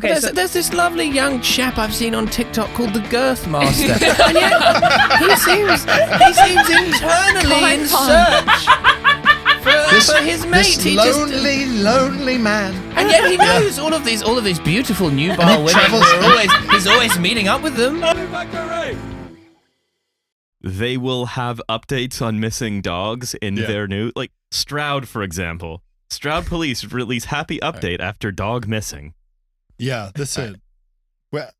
Okay, there's this lovely young chap I've seen on TikTok called the Girth Master, and yet he seems internally in search for his mate. This lonely man. And yet he knows all of these beautiful nubile women. He's always meeting up with them. They will have updates on missing dogs in their new, like Stroud, for example. Stroud police release happy update after dog missing. Yeah, that's it. Well,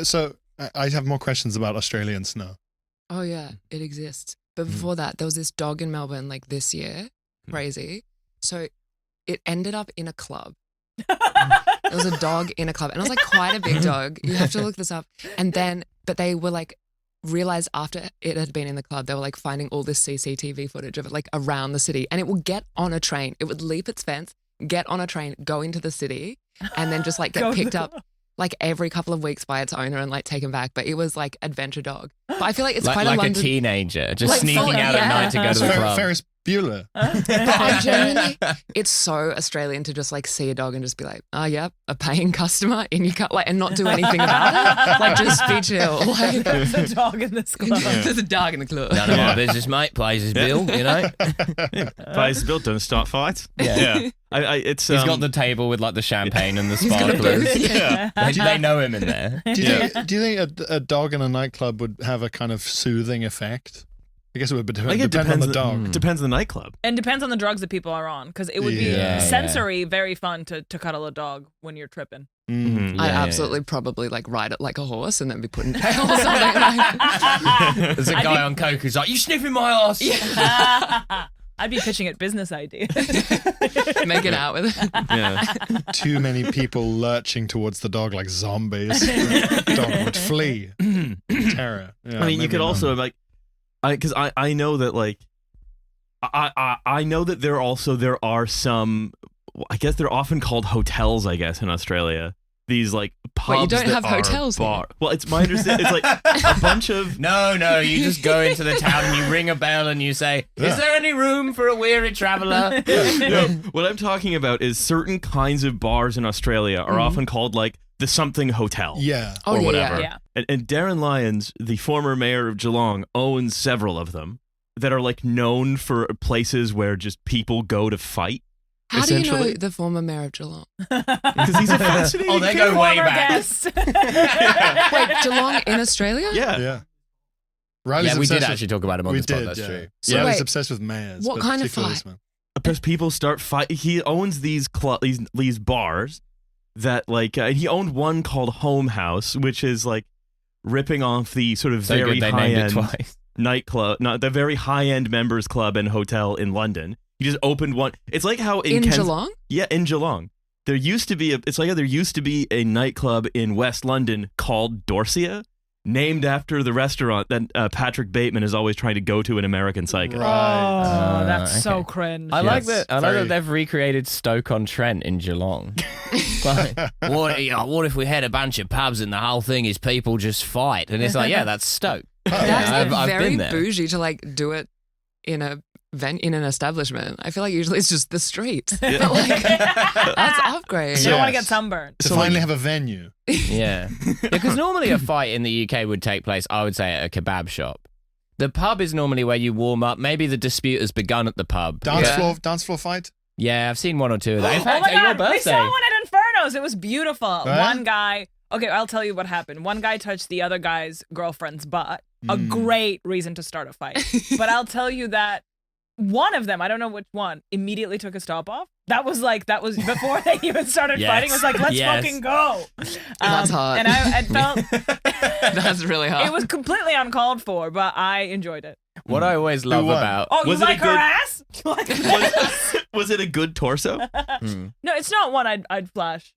so I have more questions about Australian snow. Oh yeah, it exists. But before that, there was this dog in Melbourne like this year. Crazy. So it ended up in a club. There was a dog in a club, and it was like quite a big dog. You have to look this up. And then, but they were like, realized after it had been in the club, they were like finding all this CCTV footage of it like around the city, and it would get on a train. It would leap its fence, get on a train, go into the city, and then just like get picked up like every couple of weeks by its owner and like taken back. But it was like adventure dog. But I feel like it's quite a London... a teenager just like, sneaking out at night to go to the club. Ferris Bueller. I genuinely, it's so Australian to just like see a dog and just be like, oh yeah, a paying customer in your car, like, and not do anything about it. Like just be chill. Like, there's a dog in this club. There's a dog in the club. None of my business, mate. Plays his bill, you know. Plays his bill, don't start fights. Yeah. It's he's got the table with like the champagne and the sparklers. They know him in there. Do you think a dog in a nightclub would have a kind of soothing effect? I guess it would depend on the dog. It depends on the nightclub. And depends on the drugs that people are on, because it would be sensory, very fun to cuddle a dog when you're tripping. I'd absolutely probably like ride it like a horse and then be put in jail or something. There's a guy on coke who's like, you sniffing my ass? Yeah. I'd be pitching it business ideas. Make it out with it. Yeah. Too many people lurching towards the dog like zombies. The dog would flee. Terror. Yeah, I mean, you could also like, because I know that like, I know that there are some, I guess they're often called hotels, I guess, in Australia. These like pubs. Wait, you don't that have hotels bar. Well, it's my understanding. It's like a bunch of. No, you just go into the town and you ring a bell and you say, is there any room for a weary traveller? No, what I'm talking about is certain kinds of bars in Australia are often called like the something hotel. Yeah. Or whatever. Yeah. And Darren Lyons, the former mayor of Geelong, owns several of them that are like known for places where just people go to fight. How do you know the former mayor of Geelong? Because he's a fascinating they go way back. Wait, Geelong in Australia? Yeah. Riley's we did obsessed actually talk about him on this pod, that's true. So Riley's wait, obsessed with mayors. what but kind of particularly fight? this one. Because people start fight. He owns these these bars that like he owned one called Home House, which is like ripping off the sort of very high end nightclub, not the very high end members club and hotel in London. He just opened one. It's like how in Geelong? Yeah, in Geelong. There used to be a nightclub in West London called Dorsia, named after the restaurant that Patrick Bateman is always trying to go to in American Psycho. Oh, that's so cringe. I like that. I like that they've recreated Stoke-on-Trent in Geelong. Like, what if we had a bunch of pubs and the whole thing is people just fight? And it's like, yeah, that's Stoke. That's I've very been there. bougie to like do it in an establishment. I feel like usually it's just the street. But like, that's upgrade. You don't want to get sunburned. To finally have a venue. Yeah. Because normally a fight in the UK would take place, I would say, at a kebab shop. The pub is normally where you warm up. Maybe the dispute has begun at the pub. Dance floor fight? Yeah, I've seen one or two of those. In Oh fact, my at your God, we birthday. saw one at Inferno's. It was beautiful. Right? One guy, okay, I'll tell you what happened. One guy touched the other guy's girlfriend's butt. A great reason to start a fight. But I'll tell you that one of them, I don't know which one, immediately took a stop off. That was before they even started fighting. It was like, let's fucking go. That's hot. And I felt That's really hot. it was completely uncalled for, but I enjoyed it. What I always love won? about... Oh, you Was it a like her good- ass? Was it a good torso? No, it's not one I'd flash.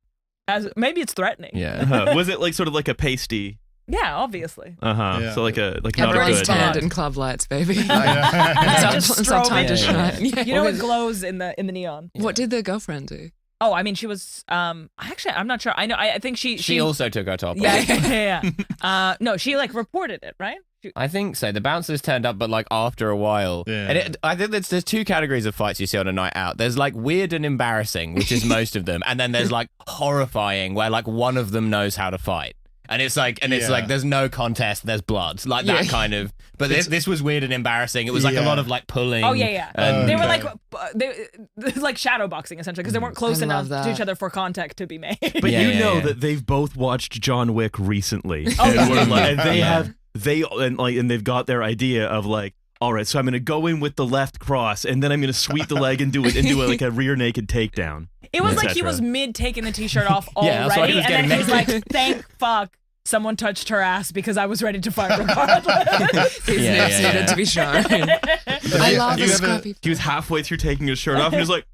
Maybe it's threatening. Yeah. Was it like sort of like a pasty? Yeah, obviously. Yeah. So like not a Everyone's good. tanned in club lights, baby. Just It's our time to strobing. shine. Yeah. You know it glows in the neon. What did the girlfriend do? Oh, I mean, she was. Actually, I'm not sure. I know. I think she She also took her top off. Yeah. No, she like reported it, right? I think so. The bouncers turned up, but like after a while. Yeah. And I think there's two categories of fights you see on a night out. There's like weird and embarrassing, which is most of them, and then there's like horrifying, where like one of them knows how to fight. And it's like, there's no contest, there's blood, like that kind of. But this was weird and embarrassing. It was like a lot of like pulling. Oh yeah. They were like shadow boxing essentially because they weren't close enough to each other for contact to be made. But you know that they've both watched John Wick recently, and they've got their idea of like, all right, so I'm going to go in with the left cross, and then I'm going to sweep the leg and do like a rear naked takedown. It was like he was mid taking the t-shirt off already, and then he's like, "Thank fuck someone touched her ass because I was ready to fight regardless." His nips needed to be shown. I love the scrappy. He was halfway through taking his shirt off, and he was like,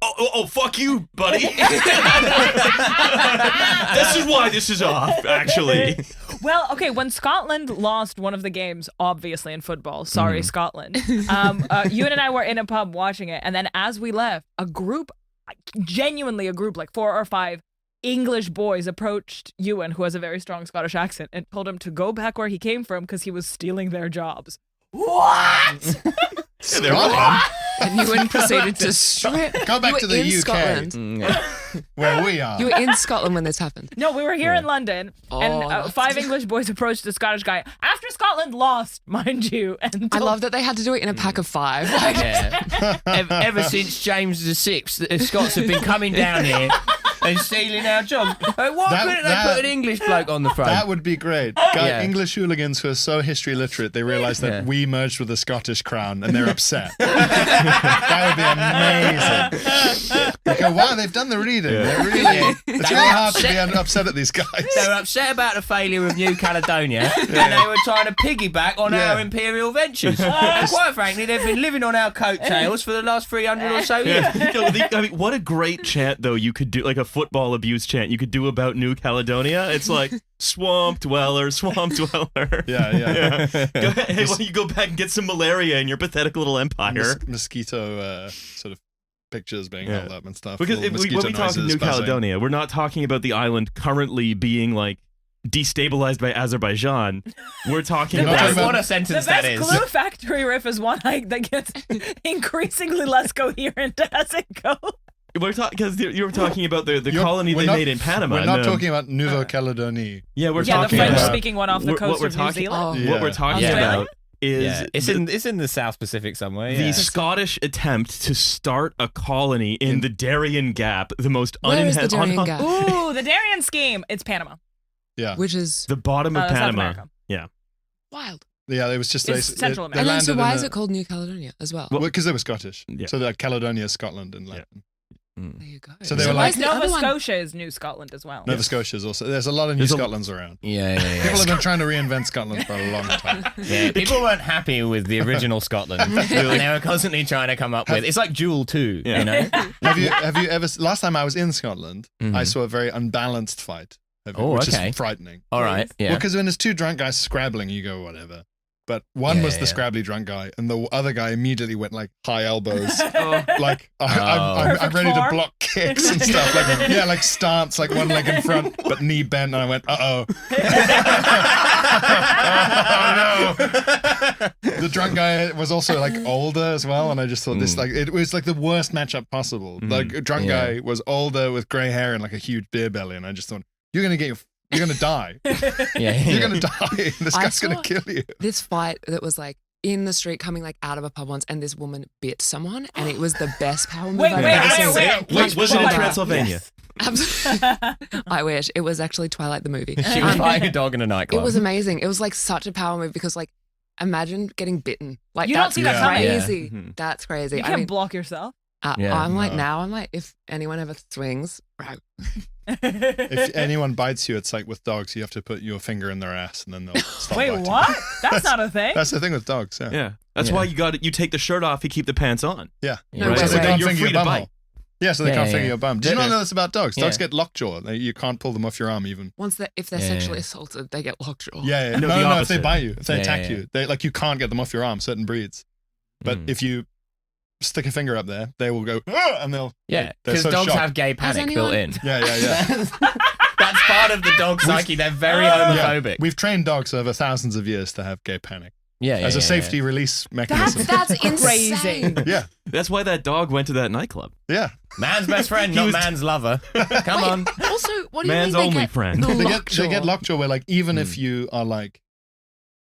"Oh, fuck you, buddy." This is why this is off, actually. Well, okay, when Scotland lost one of the games, obviously in football, sorry, Scotland, Ewan and I were in a pub watching it, and then as we left, genuinely a group, like 4 or 5 English boys approached Ewan, who has a very strong Scottish accent, and told him to go back where he came from because he was stealing their jobs. What? Scotland? And Ewan proceeded to strip. Go back to the UK. Scotland. Where we are. You were in Scotland when this happened. No, we were here in London, and 5 English boys approached a Scottish guy after Scotland lost, mind you. And I love that they had to do it in a pack of 5. Ever since James VI, the Scots have been coming down here and stealing our jobs. Why couldn't they put an English bloke on the front? That would be great. English hooligans who are so history literate, they realise that we merged with the Scottish crown and they're upset. That would be amazing. They go, wow, they've done the reading. They're really, it's really hard to be upset at these guys. They were upset about the failure of New Caledonia, and they were trying to piggyback on our imperial ventures. And quite frankly, they've been living on our coattails for the last 300 or so years. I mean, what a great chant, though, you could do, like a football abuse chant you could do about New Caledonia. It's like, swamp dweller, swamp dweller. Yeah. Go ahead, hey, why don't you go back and get some malaria in your pathetic little empire? Mosquito sort of pictures being held up and stuff. Because when we talk New Caledonia, we're not talking about the island currently being like destabilized by Azerbaijan. We're talking about what a sentence that is. The best Glue Factory riff is one that gets increasingly less coherent as it goes. We're talking because you were talking about the colony they made in Panama. We're not talking about Nouveau Caledonie. Yeah, we're talking the about French-speaking one off the coast of New Zealand. What we're talking about is it's in the South Pacific somewhere. The Scottish attempt to start a colony in the Darien Gap, the most Where is the Darien Gap? Ooh, the Darien scheme. It's Panama. Yeah, which is the bottom of Panama. Yeah, wild. Yeah, it was just Central America. And then, so why is it called New Caledonia as well? Well, because they were Scottish. Yeah. So like Caledonia, Scotland, and Latin. There you go. So they were like Nova Scotia is New Scotland as well. Nova Scotia is also. There's a lot of New Scotlands around. Yeah. People have been trying to reinvent Scotland for a long time. Yeah, people weren't happy with the original Scotland. And they were constantly trying to come up with. It's like Jewel 2, you know. Have you ever? Last time I was in Scotland, I saw a very unbalanced fight, which is frightening. All right. Yeah. Well, because when there's 2 drunk guys scrabbling, you go whatever. But one was the scrabbly drunk guy, and the other guy immediately went like high elbows, like I'm ready to block kicks and stuff, like stance, like one leg in front, but knee bent, and I went, oh no. The drunk guy was also like older as well, and I just thought this it was like the worst matchup possible. Like a drunk guy was older with grey hair and like a huge beer belly, and I just thought you're gonna die. You're gonna die. This guy's gonna kill you. This fight that was like in the street coming like out of a pub once, and this woman bit someone, and it was the best power move I've ever seen. Wait, was it in Transylvania? I wish. It was actually Twilight the movie. She was fighting a dog in a nightclub. It was amazing. It was like such a power move because like imagine getting bitten. Like you don't see that crazy. coming. Yeah. That's crazy. You can't block yourself. I'm like, if anyone ever swings, right. If anyone bites you, it's like with dogs, you have to put your finger in their ass and then they'll stop biting. What? That's not a thing. That's the thing with dogs, yeah. That's why you take the shirt off, you keep the pants on. Yeah. No, so they can't you're finger free your to bum. bite. Yeah, so they can't finger your bum. Did you not know this about dogs? Dogs get lockjaw. You can't pull them off your arm even. If they're sexually assaulted, they get lockjaw. Yeah. No, if they bite you, if they attack you, you can't get them off your arm, certain breeds. But if you stick a finger up there, they will go, and they'll... because dogs have gay panic built in. Yeah. That's part of the dog psyche. They're very homophobic. We've trained dogs over thousands of years to have gay panic. As a safety release mechanism. That's insane. Yeah. That's why that dog went to that nightclub. Yeah. Man's best friend, not man's lover. Come on. Also, what do you Man's mean only friend. They get lockjaw where like even if you are like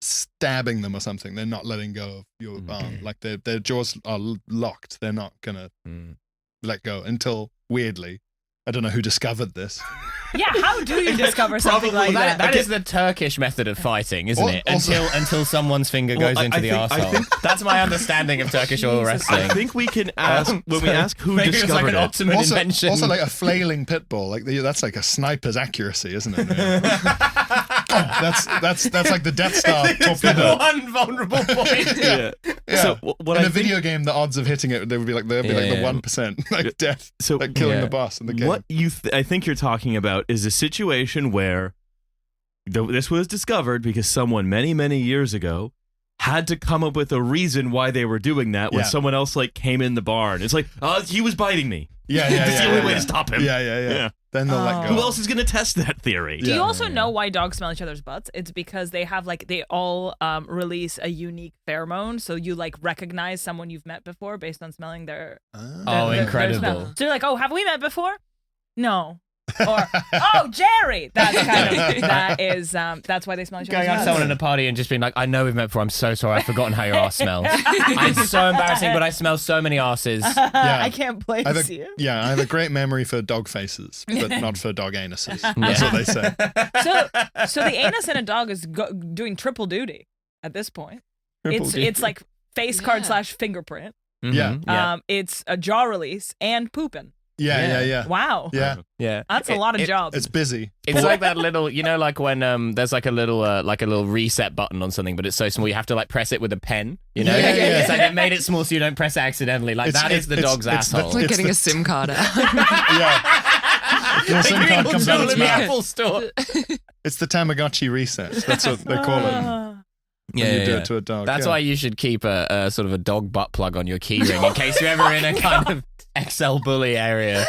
stabbing them or something, they're not letting go of your arm. Like their jaws are locked. They're not gonna let go until weirdly, I don't know who discovered this. Yeah, how do you discover something like that? That is the Turkish method of fighting, isn't it? Until someone's finger goes into the arsehole. That's my understanding of Turkish oil wrestling. I think we can ask, when we ask who discovered like an Ottoman invention. Also like a flailing pit bull. Like that's like a sniper's accuracy, isn't it? that's like the Death Star torpedo. One vulnerable point. Yeah. So what in a video game, the odds of hitting it, they'd be like the 1%, like death, so like killing the boss in the game. What I think you're talking about is a situation where this was discovered because someone many years ago had to come up with a reason why they were doing that when someone else like came in the barn. It's like, he was biting me. That's the only way to stop him. Yeah. Then they'll let go. Who else is going to test that theory? Do you also know why dogs smell each other's butts? It's because they have they all release a unique pheromone, so you like recognize someone you've met before based on smelling their incredible. Smell. So you're like, oh, have we met before? No. Or oh, Jerry. That's that's why they smell each other's Going on to butts. someone in a party and just being like, I know we've met before. I'm so sorry. I've forgotten how your arse smells. It's so embarrassing, but I smell so many arses. I can't place you. Yeah, I have a great memory for dog faces, but not for dog anuses. That's what they say. So the anus in a dog is doing triple duty at this point. It's like face card / fingerprint. Yeah. It's a jaw release and pooping. Yeah. Wow. Yeah. That's a lot of jobs. It's busy. It's like that little, like when there's like a little reset button on something, but it's so small you have to like press it with a pen. You know, it's like they made it small so you don't press it accidentally. Like that is the dog's asshole. It's like getting a SIM card out. Your SIM card comes out of its in the mouth. Apple Store. It's the Tamagotchi reset. That's what they call it. When you do it to a dog. That's why you should keep a sort of a dog butt plug on your keyring in case you're ever in a kind of XL bully area.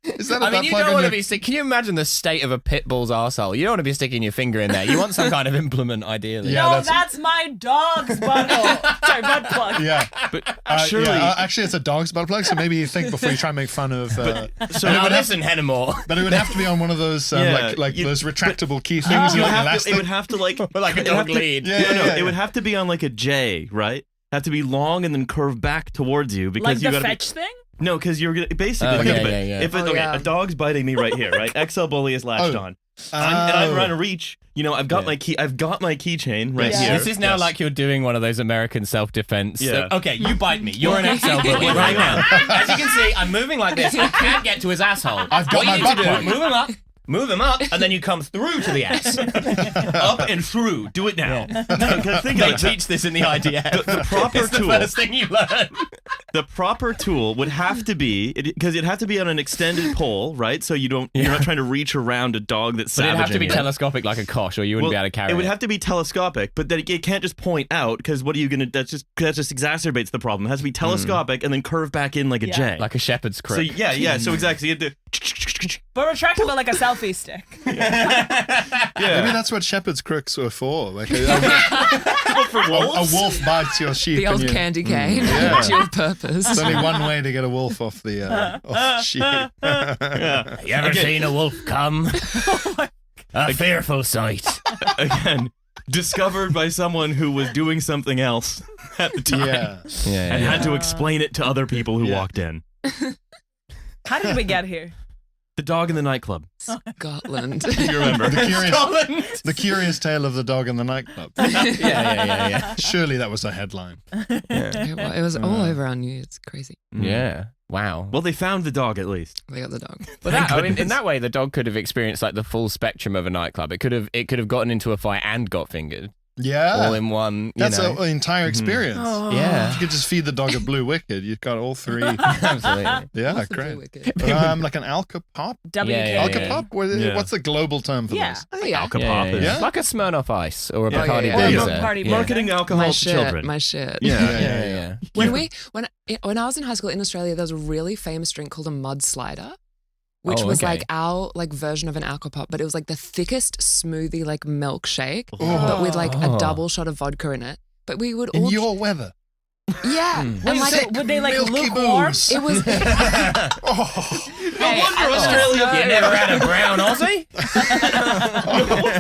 Is that a I mean, you don't want to be stick. Can you imagine the state of a pit bull's arsehole? You don't want to be sticking your finger in there. You want some kind of implement, ideally. Yeah, that's my dog's butt plug. Yeah, but surely, actually, it's a dog's butt plug. So maybe you think before you try and make fun of. So now listen, Hennemore. But it would have to be on one of those those retractable key things. It would have to like a dog lead. It would have to be on like a J, right? Have to be long and then curve back towards you because like the fetch thing. No, because you're gonna basically think of it. If a dog's biting me right here, right? XL bully is latched on, and I'm trying to reach. I've got my key. I've got my keychain right here. This is now like you're doing one of those American self-defense. Yeah. Okay, you bite me. You're an XL bully right now. As you can see, I'm moving like this. I can't get to his asshole. I've got my butt plug. Move him up, and then you come through to the ass. Up and through. Do it now. They teach this in the IDF. The proper it's tool. The first thing you learn. The proper tool would have to be because it'd have to be on an extended pole, right? So you're not trying to reach around a dog that's savaging. But it'd have to be telescopic like a kosh, or you wouldn't be able to carry it. It would have to be telescopic, but then it can't just point out because what are you gonna? That just exacerbates the problem. It has to be telescopic and then curve back in like a J, like a shepherd's crook. So so exactly. You have to. But retractable like a selfie stick. Maybe that's what shepherd's crooks were for. Like a wolf bites your sheep. The old candy cane. Dual purpose. There's only one way to get a wolf off the sheep. You ever seen a wolf come? A fearful sight. Again, discovered by someone who was doing something else at the time. And had to explain it to other people who walked in. How did we get here? The dog in the nightclub. Scotland. You remember? The curious tale of the dog in the nightclub. Yeah. Surely that was a headline. It was all over our news. It's crazy. Yeah. Wow. Well, they found the dog at least. They got the dog. But in that way, the dog could have experienced like the full spectrum of a nightclub. It could have gotten into a fight and got fingered. Yeah. All in one. That's an entire experience. Yeah. If you could just feed the dog a blue wicked, you've got all three. Absolutely. Yeah, What's the great. blue wicked? Like an Alcopop? Yeah. Alcopop? What's the global term for this? Alcopop. Yeah. Like a Smirnoff Ice or a Yeah. Bacardi Yeah. Breezer. Marketing alcohol to children. My shit. Yeah. When I was in high school in Australia, there was a really famous drink called a mud slider. which Oh, was okay. like our like version of an Alcopop, but it was like the thickest smoothie like milkshake, Oh. but with like a Oh. double shot of vodka in it. But we would In all your weather. yeah, and Wait, like so would they like Milky lukewarm? booze. it was Oh. You never had a brown Aussie?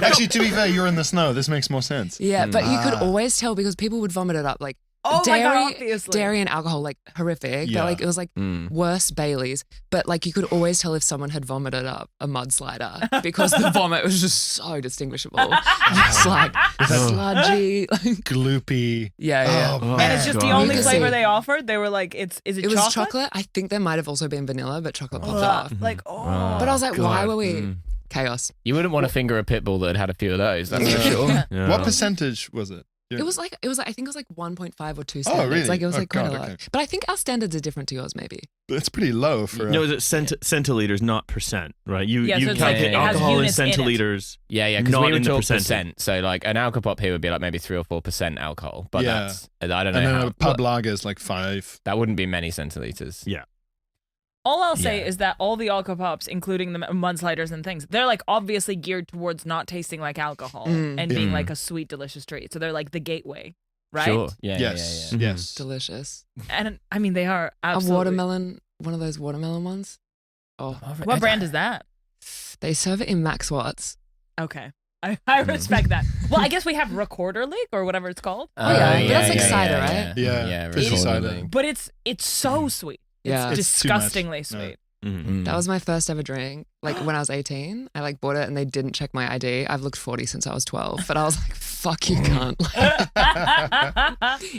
Actually, to be fair, you're in the snow. This makes more sense. yeah, but you could Ah. always tell because people would vomit it up like. Oh my dairy, God, obviously. dairy and alcohol, like horrific. Yeah. But like it was like worse Baileys. But like you could always tell if someone had vomited up a mudslider because the vomit was just so distinguishable. Just like sludgy. Gloopy. Yeah. Oh, And it's just the God. only You could flavor see. they offered. They were like, is it It was chocolate? chocolate. I think there might have also been vanilla, but chocolate popped Ugh, off. like, oh. But I was like, why God. were we chaos? You wouldn't want to finger a pit bull that had a few of those, that's for sure. Yeah. What percentage was it? It was like I think it was like 1.5 or 2 Oh, standards. really? Like it was Oh, like quite God, a lot. okay. But I think our standards are different to yours, maybe. It's pretty low for. No, is it centiliters, not percent, right? You Yeah, so it's like calculate it has alcohol in units in it. centiliters. Yeah, because Not we in would the talk percentage. percent. So like an Alcopop here would be like maybe 3 or 4% alcohol, but Yeah. that's I don't know and then how. a pub lager is like 5. That wouldn't be many centiliters. Yeah. All I'll say Yeah. is that all the Alcopops, including the mudsliders and things, they're like obviously geared towards not tasting like alcohol and being like a sweet, delicious treat. So they're like the gateway, right? Sure. Yeah. Yes. Yeah. Yes. Delicious. And I mean, they are absolutely. A watermelon, one of those watermelon ones. Oh, What brand is that? they serve it in Max Watts. Okay. I respect that. Well, I guess we have Recorder League or whatever it's called, Oh, yeah. But that's like cider, right? Yeah, Yeah. fizzy Recorder cider. League. but it's so sweet. Yeah. It's It's too much. disgustingly No. sweet. Mhm. That was my first ever drink. Like when I was 18, I like bought it and they didn't check my ID. I've looked 40 since I was 12, but I was like, fuck you can't.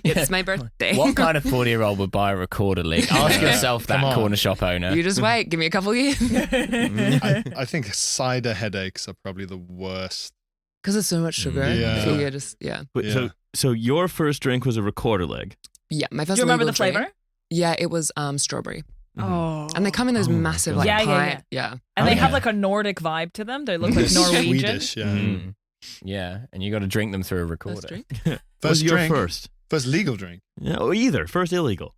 It's my birthday. What kind of 40-year-old would buy a Recorder League? Ask yourself that, Come on. corner shop owner. You just wait. Give me a couple years. I think cider headaches are probably the worst. Because there's so much sugar. Yeah. So you're just, yeah. Wait, Yeah. so your first drink was a recorder leg. Yeah. My Do first you remember legal the flavor? drink- Yeah, it was strawberry. Oh. And they come in those Oh my massive God. like Yeah, yeah, pint. Yeah. And they Oh, have yeah. like a Nordic vibe to them. They look like They're Norwegian. Swedish, yeah. Mm. Yeah, and you got to drink them through a First recorder. drink. What was First your drink. first? First legal drink. Yeah, or either. First illegal.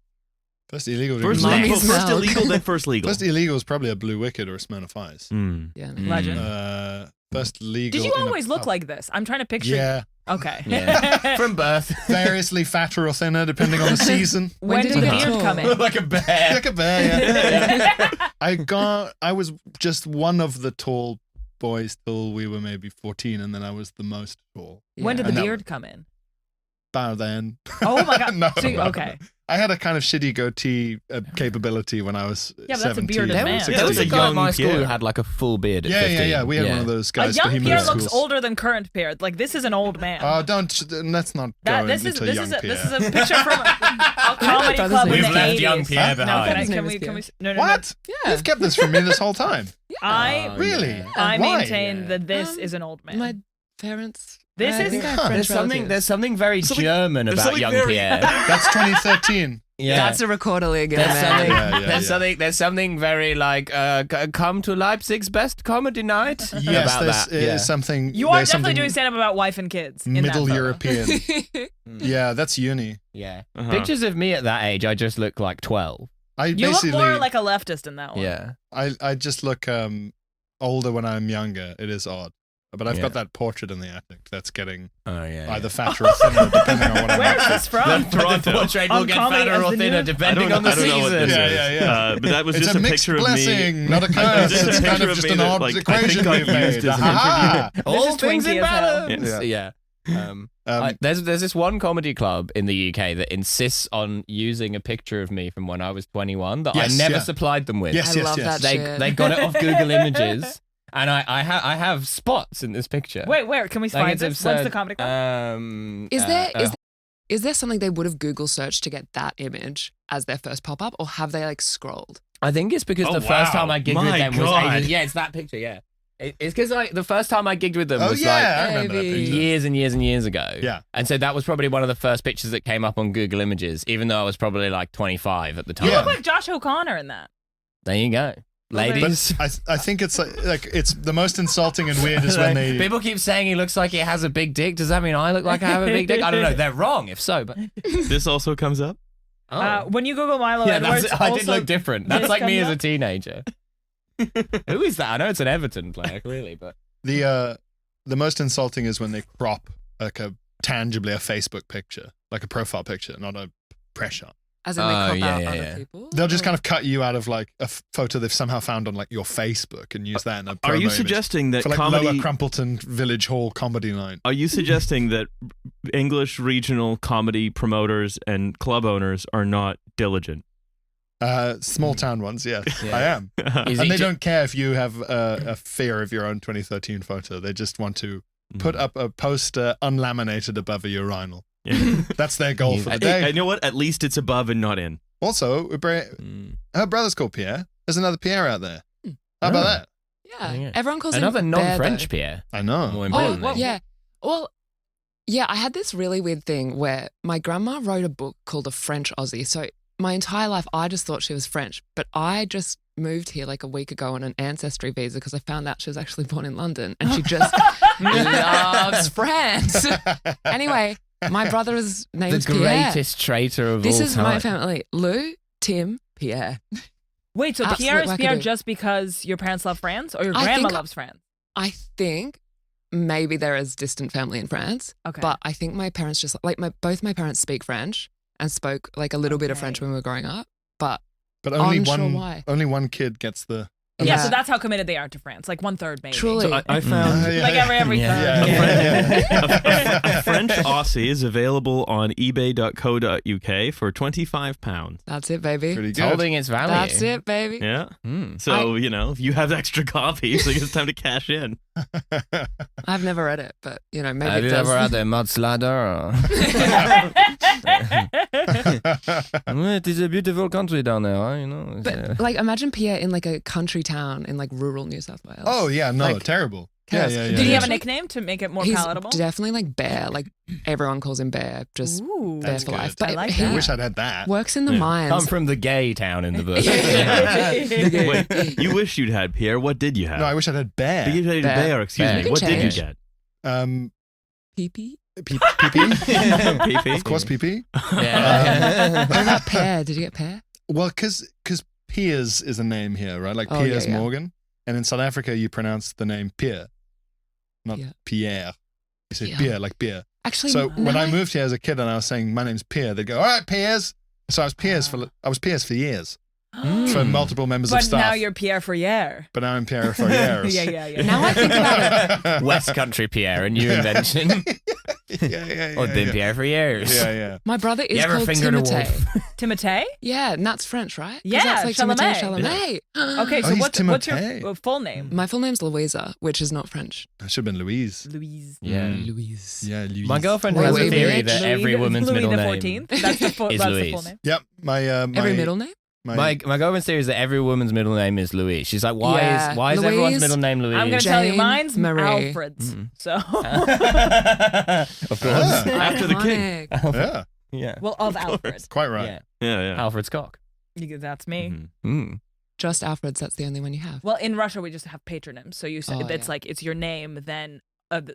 First illegal drink. First, was- Mommy's legal, first milk. illegal, then first legal. First illegal is probably a Blue Wicked or a Smirnoff Ice. Mm. Yeah. Legend. First legal. Did you in a always look pub. like this? I'm trying to picture. Yeah, Okay. Yeah. From birth. variously fatter or thinner depending on the season. When did the you get beard tall? come in? Like a bear. Like a bear. Yeah. I was just one of the tall boys till we were maybe 14, and then I was the most tall. When did the And that beard come in? About then. Oh my God. No, So you- no, okay. no. I had a kind of shitty goatee capability when I was but that's a 17. bearded man. or There was a 16. guy at young my school who Pierre. had like a full beard at Yeah, 15. yeah. We had one of those A guys, but young he Pierre moved looks schools. older than current Pierre. Like this is an old man. Let's not That go this is into this young is a, Pierre. this is a picture from a comedy Brother's club in name the is 80s. Pierre. We've left young Pierre Huh? No, behind. can we no no What? Yeah. You've kept this from me this whole time. I Really? yeah. I Why? maintain that this is an old man. My parents. This I is- think I have Huh. French There's relatives. something very German there's about something young very- Pierre. That's 2013. Yeah. That's a recorder league. There's something, Yeah. there's something very like come to Leipzig's best comedy night Yes, about this that. is Yeah. something. You are there's definitely something doing stand up about wife and kids. In that Middle photo. European. Yeah, that's uni. Yeah. Uh-huh. Pictures of me at that age, I just look like 12. I You look basically, more like a leftist in that one. Yeah. I just look older when I'm younger. It is odd, but I've Yeah. got that portrait in the attic that's getting Oh yeah. either fatter or thinner depending on what I'm Where up is to. this from? The portrait will On get comedy fatter as or the thinner new- depending on the I don't know what season. this Yeah, is. yeah, yeah. But that was It's just a a mixed picture of blessing, me. not a curse. Just a It's kind picture of of just me an that, odd like, I equation think I've we've made. used as an Aha! All is things in Twinkie as hell. balance. Yeah. Yeah. There's this one comedy club in the UK that insists on using a picture of me from when I was 21 that Yes, I never yeah. supplied them with. Yes, I yes, love yes. that shit. They got it off Google Images, and I have spots in this picture. Wait, where can we Like, find it's this? absurd. What's the comedy club? Is there something they would have Google searched to get that image as their first pop up, or have they like scrolled? I think it's because Oh, the first wow. time I gigged My with them was God. ages. Yeah, it's that picture. Yeah, it's because the first time I gigged with them Oh was yeah, I remember that Maybe. picture. years and years and years ago. Yeah. And so that was probably one of the first pictures that came up on Google Images, even though I was probably like 25 at the time. You Yeah. look like Josh O'Connor in that. There you go. Ladies. I think it's like it's the most insulting and weird is when they. People keep saying he looks like he has a big dick. Does that mean I look like I have a big dick? I don't know. They're wrong if so, but This also comes up. oh. When you Google Milo yeah, Edwards, I did also look different. That's this like me comes as a up. teenager. Who is that? I know it's an Everton player, clearly, but The most insulting is when they crop like tangibly a Facebook picture, like a profile picture, not a press shot. As in they crop out other people? They'll just kind of cut you out of like a photo they've somehow found on like your Facebook and use that in a promo Are you image suggesting that for like comedy? Lower Crumpleton Village Hall comedy night? Are you suggesting that English regional comedy promoters and club owners are not diligent? Small town ones, yes, Yeah. I am. Is And he they ju- don't care if you have a fear of your own 2013 photo. They just want to put up a poster unlaminated above a urinal. Yeah. That's their goal for the Hey, day. you know what? At least it's above and not in. Also, her brother's called Pierre. There's another Pierre out there. How about that? Yeah. Everyone calls another him Bear, non-French though. Pierre. I know. More Oh, importantly. yeah. Well, yeah, I had this really weird thing where my grandma wrote a book called A French Aussie. So my entire life, I just thought she was French, but I just moved here like a week ago on an ancestry visa because I found out she was actually born in London and she just loves France. Anyway, my brother's The name's Pierre. greatest traitor of This all is time. my family. Lou, Tim, Pierre. Wait, so Absolute Pierre is Pierre wackadoo. just because your parents love France or your I grandma think- loves France? I think maybe there is distant family in France, Okay. but I think my parents just like both my parents speak French and spoke like a little bit of French Okay. when we were growing up, but But only Unsure why. one kid gets the. Yeah, Yeah. so that's how committed they are to France. Like 1/3 maybe. truly. So I found Like every Yeah. third. Yeah. a French Aussie is available on ebay.co.uk for £25. That's it, baby. Pretty It's good. holding its value. That's it, baby. Yeah. Hmm. So, if you have extra copies, like it's time to cash in. I've never read it, but maybe Have it you does. ever had a mudslider? It is a beautiful country down there, huh? But like, imagine Pierre in like a country town in like rural New South Wales. Oh yeah, no, Like, terrible. chaos. Yeah. Did he have a Yeah. nickname to make it more He's palatable? definitely like Bear. Like everyone calls him Bear. Just Ooh. Bear That's for good. life. I But like he that. I wish I'd had that. works in the mines. Come from the gay town in the book. Wait, you wish you'd had Pierre. What did you have? No, I wish I'd had bear. You had Bear. Bear, excuse Bear. me. You What can did you change. get? Pee-pee. PP. PP? Of course, PP. Yeah. What about Pear? Did you get Pear? Well, because Piers is a name here, right? Like Oh, yeah, Piers yeah. Morgan, and in South Africa you pronounce the name Pierre, not Yeah. Pierre. You say Yeah. Pierre, like beer. Actually, So when no, I moved here as a kid and I was saying my name's Pierre, they'd go, "All right, Piers." So I was Piers for years for multiple members of But staff. now you're Pierre Fourier. But now I'm Pierre for years. Yeah. Now I think about it. West Country Pierre, a new invention. yeah. Or been Pierre for years. Yeah. My brother is You ever called fingered a Timothée. Timothée? Yeah, and that's French, right? 'Cause Yeah, that's like Chalamet. Timothée Chalamet. Okay, Oh, so he's what's your Timothée. full name? My full name's Louisa, which is not French. That should have been Louise. Louise. Yeah. Louise. Yeah, Louise. My girlfriend Wait, has a wait, theory wait. that every woman's Louis middle the name 14th. That's the full is that's Louise. the full name. Yep. My Every middle name? My girlfriend's theory is that every woman's middle name is Louise. She's like, why Yeah. is everyone's Louise. middle name Louise? I'm going to tell you, Jane mine's Marie. Alfred's. So, Of course. After the king. Iconic. Yeah, Yeah. well, of Alfred. quite right. Yeah. Yeah. Alfred's cock. That's me. Mm. Just Alfred's, that's the only one you have. Well, in Russia, we just have patronyms. So you say Oh, it's yeah. like it's your name, then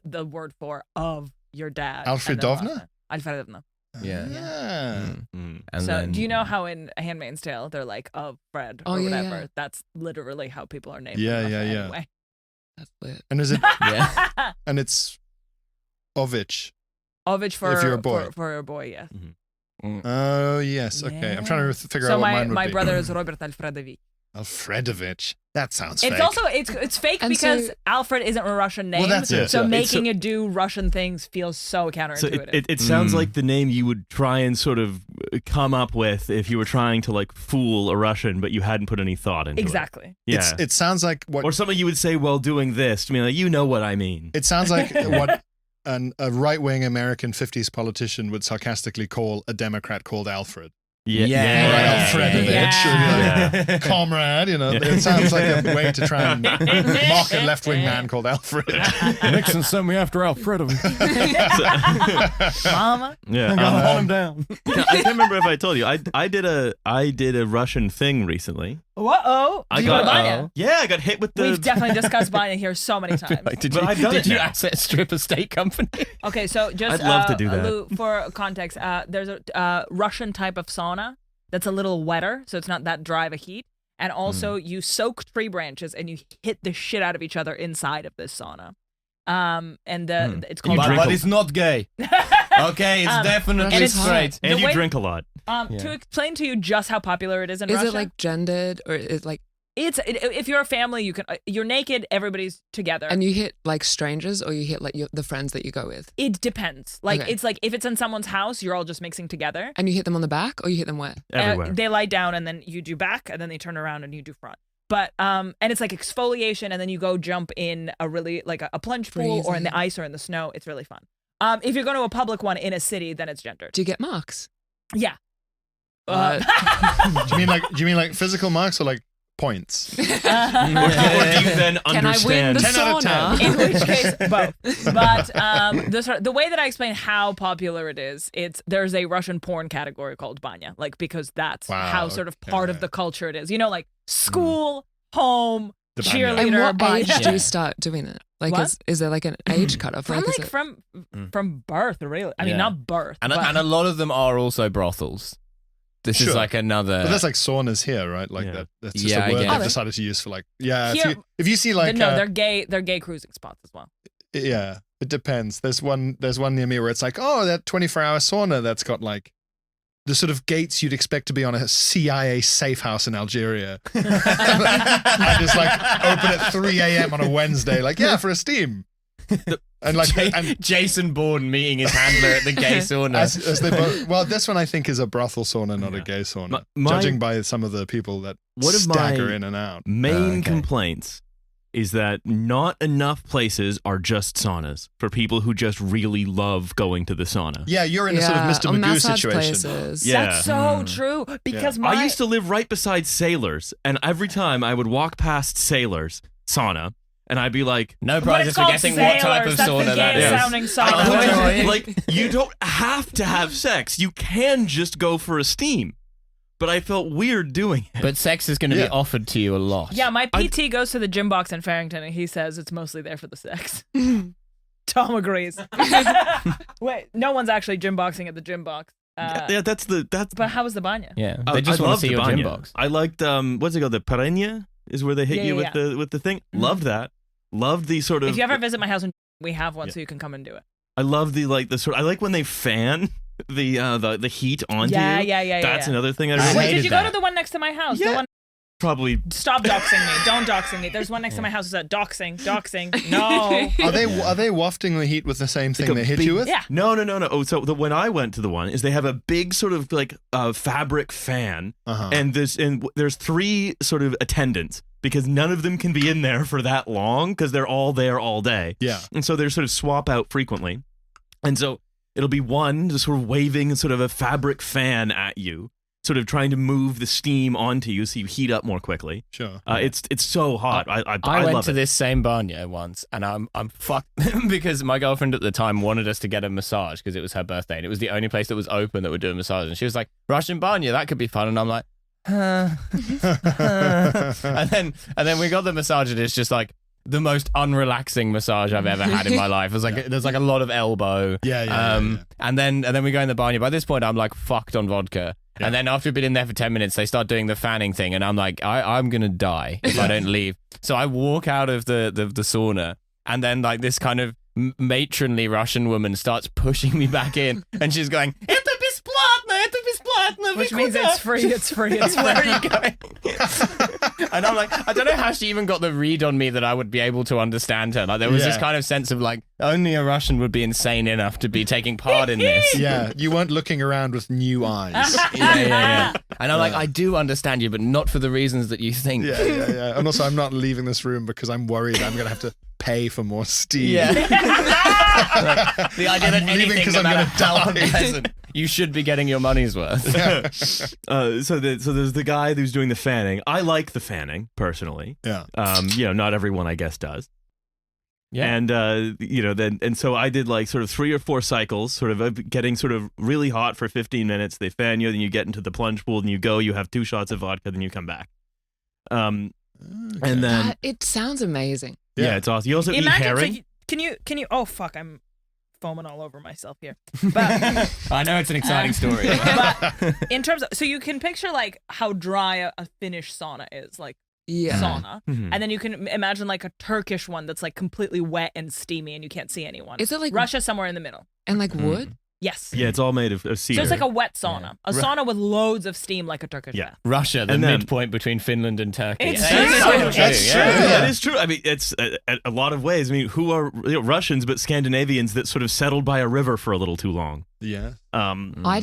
the word for of your dad. Alfredovna? and then Alfredovna. Yeah. Yeah. And So then, do you know how in Handmaid's Tale they're like of Fred Oh, or yeah, whatever? yeah. That's literally how people are named. Yeah, in Russia yeah. Anyway. That's lit. And is it? Yeah. And it's Ovich. Ovich for If you're a boy. For a boy, yes. Oh yes. Okay. I'm trying to figure So out what my mine would my be. brother is Robert Alfredovich. Alfredovich. That sounds It's fake. also it's fake And because so- Alfred isn't a Russian name. Well, that's it. So Yeah. making it do Russian things feels so So counterintuitive. it sounds like the name you would try and sort of come up with if you were trying to like fool a Russian, but you hadn't put any thought into exactly. it. Yeah. It sounds like what. Or something you would say while doing this. I mean, like, you know what I mean. It sounds like what a right-wing American 50s politician would sarcastically call a Democrat called Alfred. Yeah. Yeah. Right, Alfredovich. Yeah. Comrade, it sounds like a way to try and mock a left-wing man called Alfred. Nixon sent me after Alfredovich. Mama. Yeah. Hunt him down. I can't remember if I told you. I did a Russian thing recently. Whoa. I Did you go to got Banya? Yeah, I got hit with the. We've definitely discussed Banya here so many times. Did But I've done did it you now. asset strip a state company? Okay, so just I'd love to do that. Lou, for context, there's a Russian type of sauna that's a little wetter, so it's not that dry of a heat. And also you soak tree branches and you hit the shit out of each other inside of this sauna. It's called. But it's not gay. Okay, it's definitely and it's straight. And you way- drink a lot. To explain to you just how popular it is in Russia. Is it like gendered or is like? If you're a family, you're naked, everybody's together. And you hit like strangers or you hit like the friends that you go with? It depends. Like Okay. it's like if it's in someone's house, you're all just mixing together. And you hit them on the back or you hit them where? Everywhere. They lie down and then you do back and then they turn around and you do front. But and it's like exfoliation and then you go jump in a really like a plunge pool or in the ice or in the snow. It's really fun. If you're going to a public one in a city, then it's gendered. Do you get marks? Yeah. Do you mean like physical marks or like points? Or do you then Can I win understand? the 10 out of 10. sauna? In which case, both. But the way that I explain how popular it is, there's a Russian porn category called banya, like because that's how sort of part of the culture it is. You know, like school, home, The banya. cheerleader, And what age banya. do you start doing it? Like, What? is there like an age cutoff? From is like it- from birth, really. I mean, Yeah. not birth, And but a lot of them are also brothels. This Sure. is like another. But that's like saunas here, right? Like Yeah. that's just Yeah, a word I they've guess. decided to use for like if Here- you see like they're gay. They're gay cruising spots as well. yeah, it depends. There's one near me where it's like, oh, that 24-hour sauna that's got like the sort of gates you'd expect to be on a CIA safe house in Algeria. I just like open at 3 a.m. on a Wednesday, like for a steam. And like Jason Bourne meeting his handler at the gay sauna. as they both, well, this one I think is a brothel sauna, not a gay sauna. Judging by some of the people that One of stagger my in and out. main complaints is that not enough places are just saunas for people who just really love going to the sauna. Yeah, you're in a sort of Mr. on Magoo massage situation. places. Yeah. That's so true because I used to live right beside Sailors, and every time I would walk past Sailors sauna, and I'd be like, No But prizes it's for called guessing what type of Sailors. That's sauna the that gayest is. sounding I sauna. could- like, you don't have to have sex. You can just go for a steam. But I felt weird doing it. But sex is going to be offered to you a lot. Yeah, my PT goes to the gym box in Farrington and he says it's mostly there for the sex. Tom agrees. Wait, no one's actually gym boxing at the gym box. Yeah, that's. But how was the banya? Yeah, they just I want loved to see the your gym banya. box. I liked what's it called? The Patronymic is where they hit you with the thing. Loved that. Loved the sort of. If you ever visit my house, we have one, so you can come and do it. I love the sort. I like when they fan the heat onto you. Yeah. That's yeah. another thing I I really Wait, hated did you go that. to the one next to my house? Yeah. The one. probably. Stop doxing me! Don't doxing me. There's one next to my house that's doxing. No. Are they wafting the heat with the same thing Like a they hit big- you with? Yeah. No. Oh, so when I went to the one is they have a big sort of like fabric fan, Uh-huh. and there's 3 sort of attendants because none of them can be in there for that long because they're all there all day. Yeah. And so they sort of swap out frequently. And so it'll be one just sort of waving sort of a fabric fan at you, sort of trying to move the steam onto you so you heat up more quickly. Sure. It's so hot. I went love to it. this same banya once, and I'm fucked because my girlfriend at the time wanted us to get a massage because it was her birthday, and it was the only place that was open that would do a massage. And she was like, "Russian banya, that could be fun." And I'm like, and then we got the massage, and it's just like the most unrelaxing massage I've ever had in my life. It was like there's like a lot of elbow. Yeah. And then we go in the banya. By this point, I'm like fucked on vodka. Yeah. And then after we've been in there for 10 minutes, they start doing the fanning thing, and I'm like, I'm gonna die if I don't leave. So I walk out of the sauna, and then like this kind of matronly Russian woman starts pushing me back in, and she's going, "Это бесплатно, Which means it's free. It's free. It's Where free. are you going?" And I'm like, I don't know how she even got the read on me that I would be able to understand her. Like there was this kind of sense of like only a Russian would be insane enough to be taking part in this. Yeah, you weren't looking around with new eyes. Yeah. And I'm like, I do understand you, but not for the reasons that you think. Yeah. And also, I'm not leaving this room because I'm worried I'm going to have to pay for more steam. Yeah. Like, the idea that I'm leaving anything 'cause I'm about gonna how die. unpleasant, you should be getting your money's worth. So there's the guy who's doing the fanning. I like the fanning personally. Yeah. Not everyone I guess does. Yeah. And so I did like sort of 3 or 4 cycles, sort of getting sort of really hot for 15 minutes. They fan you, then you get into the plunge pool, and you go. You have 2 shots of vodka, then you come back. And then It sounds amazing. yeah, it's awesome. You also eat Imagine. herring. Can you? Oh fuck! I'm foaming all over myself here. But I know it's an exciting story. but in terms of, so you can picture like how dry a Finnish sauna is, like sauna, and then you can imagine like a Turkish one that's like completely wet and steamy, and you can't see anyone. Is it like Russia somewhere in the middle? And like wood? Yes. Yeah, it's all made of cedar. So it's like a wet sauna, a sauna with loads of steam, like a Turkish bath. Russia, the midpoint between Finland and Turkey. It's That's true. That is true. I mean, it's a lot of ways. I mean, who are Russians but Scandinavians that sort of settled by a river for a little too long? Yeah. I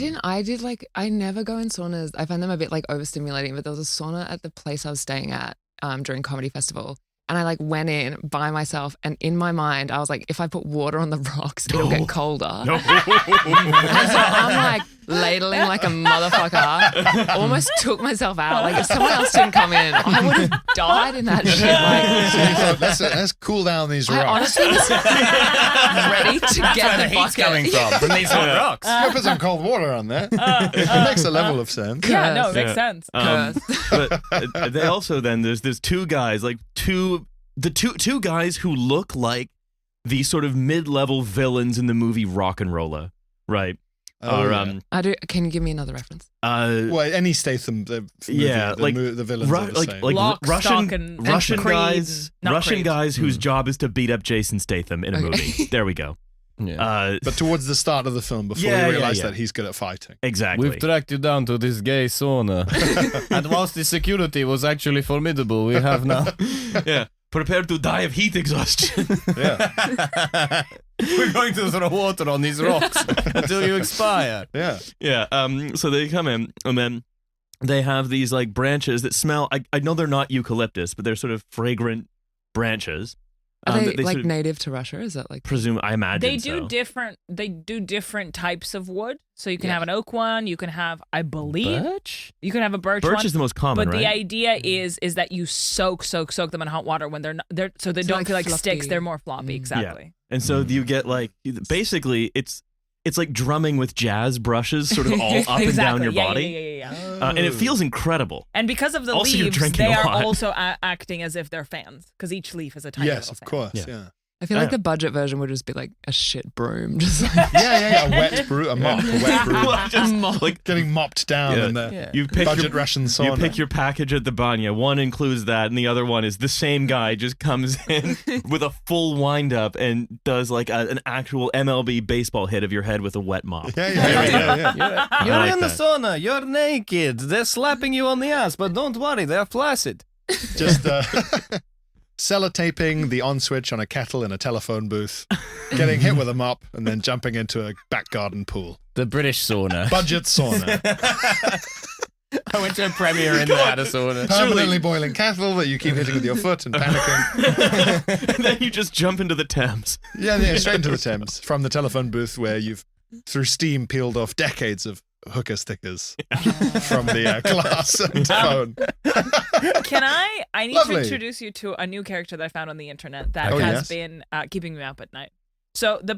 never go in saunas. I find them a bit like overstimulating, but there was a sauna at the place I was staying at during comedy festival. And I like went in by myself, and in my mind, I was like, if I put water on the rocks, it'll get colder. And so I'm like ladling like a motherfucker. Almost took myself out. Like if someone else didn't come in, I would have died in that shit. Like, let's cool down these I rocks. honestly was ready to get the heat's bucket. coming from these hot rocks. Go put some cold water on there. It makes a level of sense. Yeah, no, it makes sense. But they also then there's two guys, like two guys who look like the sort of mid-level villains in the movie Rock and Rolla, right? I do. Can you give me another reference? Well, any Statham movie, the villains are the same. like Lock, Russian Stock, and Russian Creed. guys whose job is to beat up Jason Statham in a movie. There we go. Yeah. But towards the start of the film, before you realize that he's good at fighting. Exactly. We've tracked you down to this gay sauna. And whilst the security was actually formidable, we have now... Yeah. Prepare to die of heat exhaustion. Yeah. We're going to throw water on these rocks until you expire. Yeah. Yeah. So they come in, and then they have these like branches that smell. I know they're not eucalyptus, but they're sort of fragrant branches. Are they that like sort of native to Russia? Is that like I imagine They so. do different types of wood. So you can have an oak one. You can have, I believe, Birch? you can have a birch one. Birch is the most common, But right? the idea is that you soak them in hot water when they're so they don't like feel like fluffy. sticks. They're more floppy. Exactly. And so you get like basically it's like drumming with jazz brushes, sort of all up and down your body. Yeah. And it feels incredible. And because of the Also, you're leaves, drinking they a are lot. also acting as if they're fans because each leaf is a tiny Yes, little of fan. course. Yeah. I feel like the budget version would just be like a shit broom, just like Yeah. A wet brew, a mop, a wet brew. Just, like Getting mopped down in the Yeah. you pick budget your, ration sauna. you pick your package at the banya. One includes that, and the other one is the same guy just comes in with a full wind up and does like an actual MLB baseball hit of your head with a wet mop. Yeah. You're like in the that. sauna. You're naked. They're slapping you on the ass, but don't worry, they're flaccid. Just sellotaping the on switch on a kettle in a telephone booth, getting hit with a mop, and then jumping into a back garden pool. The British sauna. Budget sauna. I went to a premiere in that sauna. Permanently boiling kettle that you keep hitting with your foot and panicking. And then you just jump into the Thames. Yeah, straight into the Thames from the telephone booth where you've, through steam, peeled off decades of hooker stickers from the glass and phone. Can I need Lovely. to introduce you to a new character that I found on the internet that Oh, has yes. been keeping me up at night. So the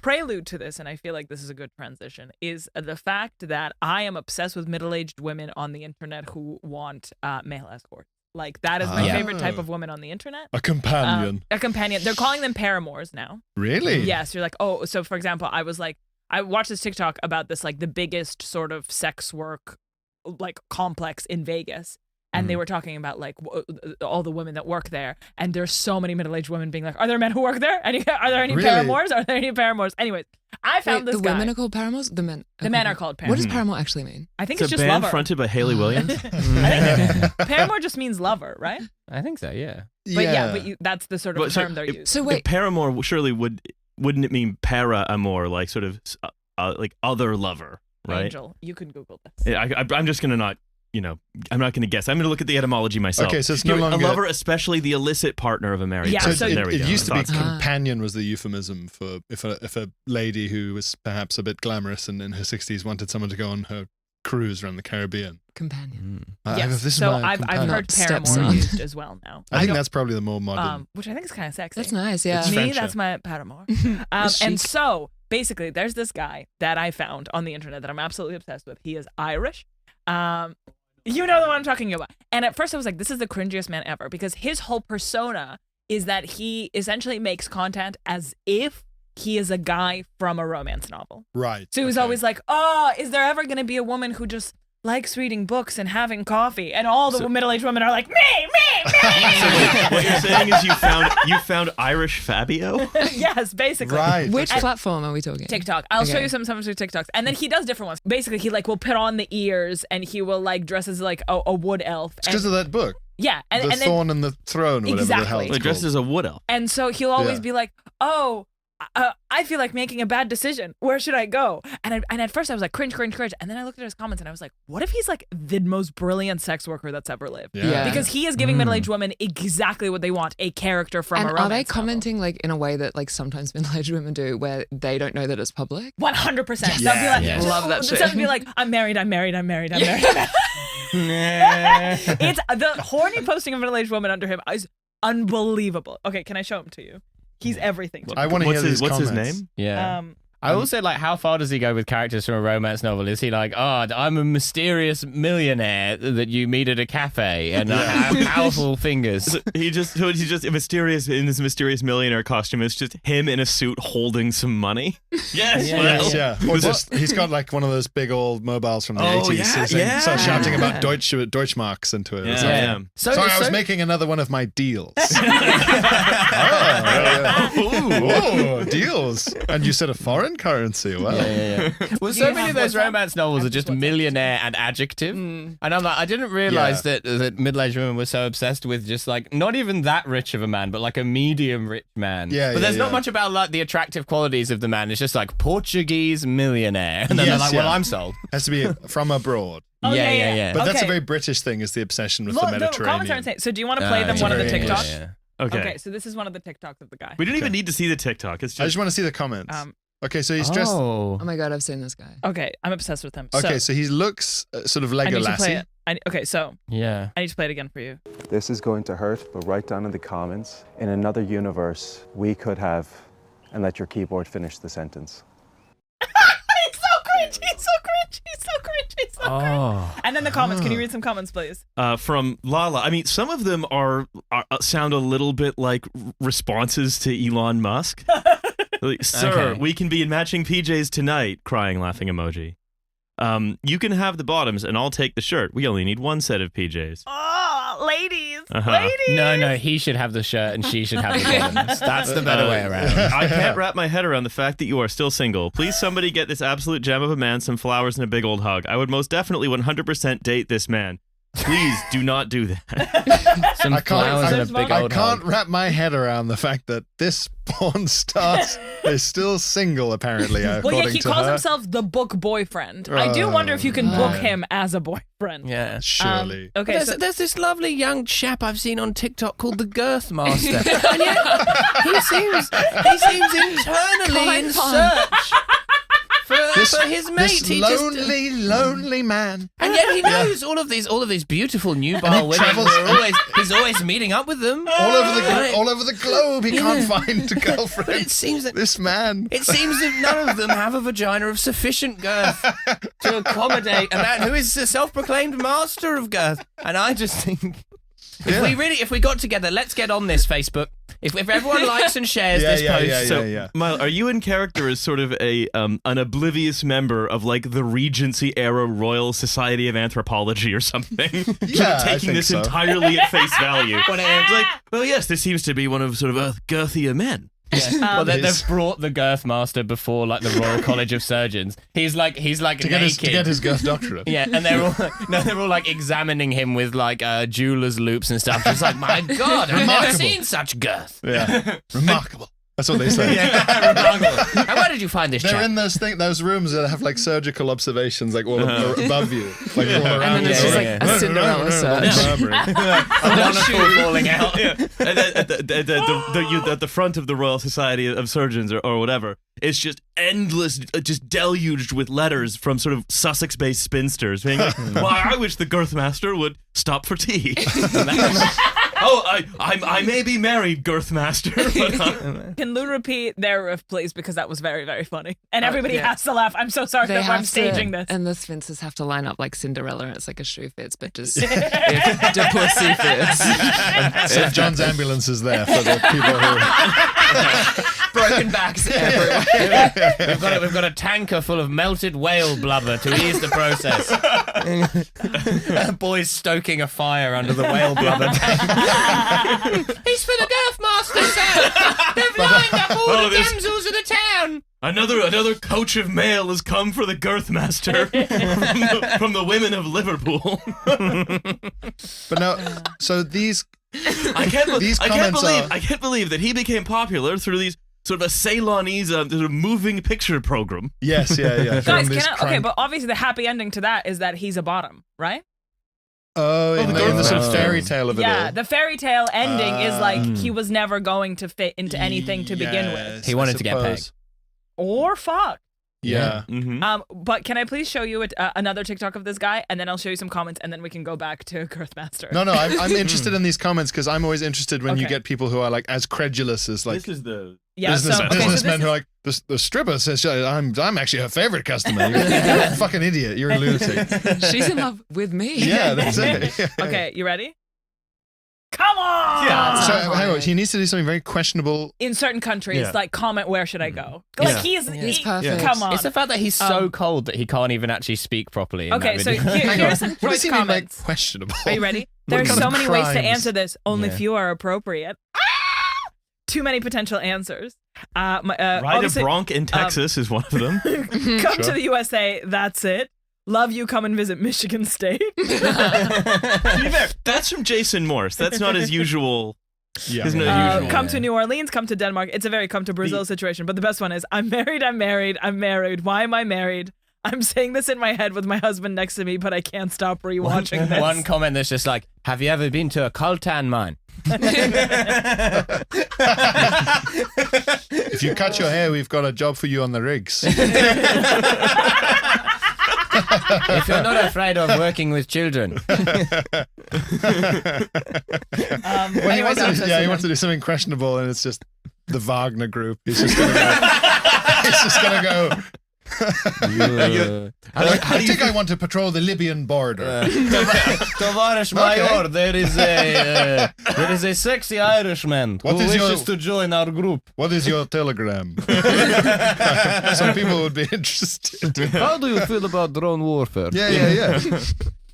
prelude to this, and I feel like this is a good transition, is the fact that I am obsessed with middle-aged women on the internet who want male escorts. Like that is my favorite type of woman on the internet. A companion. A companion. They're calling them paramours now. Really? Yes, you're like, oh, so for example, I watched this TikTok about this, like the biggest sort of sex work, like complex in Vegas. And they were talking about like all the women that work there. And there's so many middle-aged women being like, are there men who work there? Are there any Really? paramours? Are there any paramours? Anyways, I found this the guy. women are called paramours. The men. The men are called paramours. What does paramour actually mean? I think It's it's a just band lover. fronted by Haley Williams. I think paramour just means lover, right? I think so, yeah. But that's the sort of But so term they're using. So wait, Paramour surely wouldn't it mean para-amor, like sort of like other lover, right? Angel, you can Google this. I'm just gonna not, I'm not gonna guess. I'm gonna look at the etymology myself. Okay, so it's no a longer lover, especially the illicit partner of a married Yeah, person. so There we it go. used to be That's awesome. companion was the euphemism for if a lady who was perhaps a bit glamorous and in her 60s wanted someone to go on her cruise around the Caribbean. companion. Yes. This is So my I've companion. heard paramour Stepson. used as well now. I think that's probably the more modern. Which I think is kind of sexy. That's nice. Yeah. It's Me, French, that's yeah. my paramour. It's And chic. so basically, there's this guy that I found on the internet that I'm absolutely obsessed with. He is Irish. You know the one I'm talking about. And at first I was like, this is the cringiest man ever because his whole persona is that he essentially makes content as if he is a guy from a romance novel. Right. So he was always like, oh, is there ever going to be a woman who just likes reading books and having coffee? And all the middle-aged women are like, me. So what you're saying is you found Irish Fabio? Yes, basically. Right. Which platform are we talking? TikTok. I'll show you some of his TikToks. And then he does different ones. Basically, he like will put on the ears and he will like dress as like a wood elf. It's because of that book. Yeah. The Thorn and the Throne, whatever the hell Exactly. it's Dressed called. as a wood elf. And so he'll always be like, oh, I feel like making a bad decision. Where should I go? And at first I was like, cringe. And then I looked at his comments and I was like, what if he's like the most brilliant sex worker that's ever lived? Yeah. Because he is giving middle-aged women exactly what they want, a character from And a romance are they novel. commenting like in a way that like sometimes middle-aged women do where they don't know that it's public? 100%. Yes. They'll be like, Yeah. Love that shit. They'll be like, I'm married. It's the horny posting of a middle-aged woman under him is unbelievable. Okay, can I show him to you? He's everything to me. I want to hear these What's his comments. name? Yeah. I also like, how far does he go with characters from a romance novel? Is he like, oh, I'm a mysterious millionaire that you meet at a cafe and I have powerful fingers? So he's just mysterious in his mysterious millionaire costume. It's just him in a suit holding some money. Yes, Yeah. Or just he's got like one of those big old mobiles from the 80s. yeah, So yeah. starts shouting about Deutschmarks into it. or something. Yeah. Sorry, I was making another one of my deals. Oh, deals. And you said a foreign currency. Wow. Well, so many of those romance novels are just millionaire and adjective. And I'm like, I didn't realize that middle-aged women were so obsessed with just like, not even that rich of a man, but like a medium rich man. Yeah, but there's yeah. not much about like the attractive qualities of the man. It's just like Portuguese millionaire. And then they're Yes, like, well, yeah. I'm sold. Has to be from abroad. Yeah. But that's a Okay. very British thing, is the obsession with Look, the the comments are Mediterranean. insane. So do you want to play them it's one of the very TikToks? English. Okay, so this is one of the TikToks of the guy. We don't even need to see the TikTok. It's I just just want to see the comments. Okay, so he's dressed. Oh. Oh my God, I've seen this guy. Okay, I'm obsessed with him. Okay, so he looks sort of I Lego need to play Lassie. it. Okay, so Yeah. I need to play it again for you. This is going to hurt, but write down in the comments, in another universe, we could have, and let your keyboard finish the sentence. He's so cringe. Oh. And then the comments. Can you read some comments, please? from Lala. I mean, some of them are sound a little bit like responses to Elon Musk. Like, sir, Okay. we can be in matching PJs tonight. Crying, laughing emoji. You can have the bottoms, and I'll take the shirt. We only need one set of PJs. Oh, ladies. No, he should have the shirt and she should have the bottoms. That's the better way around. I can't wrap my head around the fact that you are still single. Please, somebody get this absolute gem of a man some flowers and a big old hug. I would most definitely 100% date this man. Please do not do that. Some flowers and a big I old can't hug. wrap my head around the fact that this porn star is still single, apparently, Well, according yeah, he to calls her. himself the book boyfriend. I do wonder if you can book him as a boyfriend. Yeah. Surely. Okay, There's this lovely young chap I've seen on TikTok called the Girth Master, and yet he seems internally in search for his mate. This He just, lonely man. and yet he knows all of these beautiful nubile women. He's always meeting up with them. All over the globe, he can't find a But girlfriend. it seems that This man. It seems that none of them have a vagina of sufficient girth to accommodate a man who is a self-proclaimed master of girth. And I just think, if we got together, let's get on this, Facebook. If everyone likes and shares this post. So, Mile, are you in character as sort of an oblivious member of like the Regency era Royal Society of Anthropology or something? Sort of I taking think this so. entirely at face value. It's like, well, yes, this seems to be one of sort of girthier men. Well, they've brought the Girth Master before like the Royal College of Surgeons. He's like to naked. get his girth doctorate. Yeah, and they're all like examining him with like jeweler's loops and stuff. Just like, my God, I've never Remarkable. seen such girth. Yeah. Remarkable. That's what they say. Remarkable. And where did you find this They're chap? in those rooms that have like surgical observations, like all above you, like all around. And then it's you. just like yeah. a Cinderella search. One shoe falling out. And at the front of the Royal Society of Surgeons or whatever, it's just endless, just deluged with letters from sort of Sussex-based spinsters being like, "Why, I wish the Girth Master would stop for tea." Oh, I may be married, Girth Master. But, can Lou repeat their riff, please? Because that was very, very funny. And everybody has to laugh. I'm so sorry that I'm staging this. And the sphinxes have to line up like Cinderella, and it's like a shoe fits, but just if the pussy fits. So John's ambulance is there for the people who. broken backs everywhere. We've got a tanker full of melted whale blubber to ease the process. Boys stoking a fire under the whale blubber tank. He's for the Girth Master, sir. They've lined up all the damsels of the town. Another coach of mail has come for the Girth Master from the women of Liverpool. But no, so these I can't comments believe that he became popular through these sort of a Ceylonese sort of moving picture program. Yes, yeah. Guys, okay, but obviously the happy ending to that is that he's a bottom, right? in the sort of fairy tale of it all. Yeah, the fairy tale ending is like he was never going to fit into anything to begin with. He wanted to get pegged. Or fuck. Yeah. Mm-hmm. But can I please show you another TikTok of this guy, and then I'll show you some comments, and then we can go back to Girth Master. No, I'm interested in these comments because I'm always interested when you get people who are like as credulous as like This is the businessmen who are like the stripper says I'm actually her favorite customer. You're a fucking idiot. You're a lunatic. She's in love with me. Yeah, that's it. Yeah. Okay, you ready? Come on! Yeah. So hang on, he needs to do something very questionable. In certain countries, like comment where should I go? Like he's perfect. Come on. It's the fact that he's so cold that he can't even actually speak properly. Okay, so Hang here's on. some What does he mean by comments. questionable? Are you ready? What There's kind so of many ways to crimes? answer this. Only few are appropriate. Too many potential answers. Ride a bronc in Texas is one of them. Come to the USA. That's it. Love you. Come and visit Michigan State. That's from Jason Morse. That's not his usual. Yeah. Isn't it usual? Come to New Orleans. Come to Denmark. It's a very come to Brazil situation. But the best one is I'm married. I'm married. I'm married. Why am I married? I'm saying this in my head with my husband next to me, but I can't stop rewatching this. One comment that's just like, have you ever been to a coltan mine? If you cut your hair, we've got a job for you on the rigs. If you're not afraid of working with children. He wants to do something questionable, and it's just the Wagner group. He's just gonna go. I think I want to patrol the Libyan border. Tovarish Mayor, there is a sexy Irishman who wishes to join our group. What is your telegram? Some people would be interested. How do you feel about drone warfare? Yeah.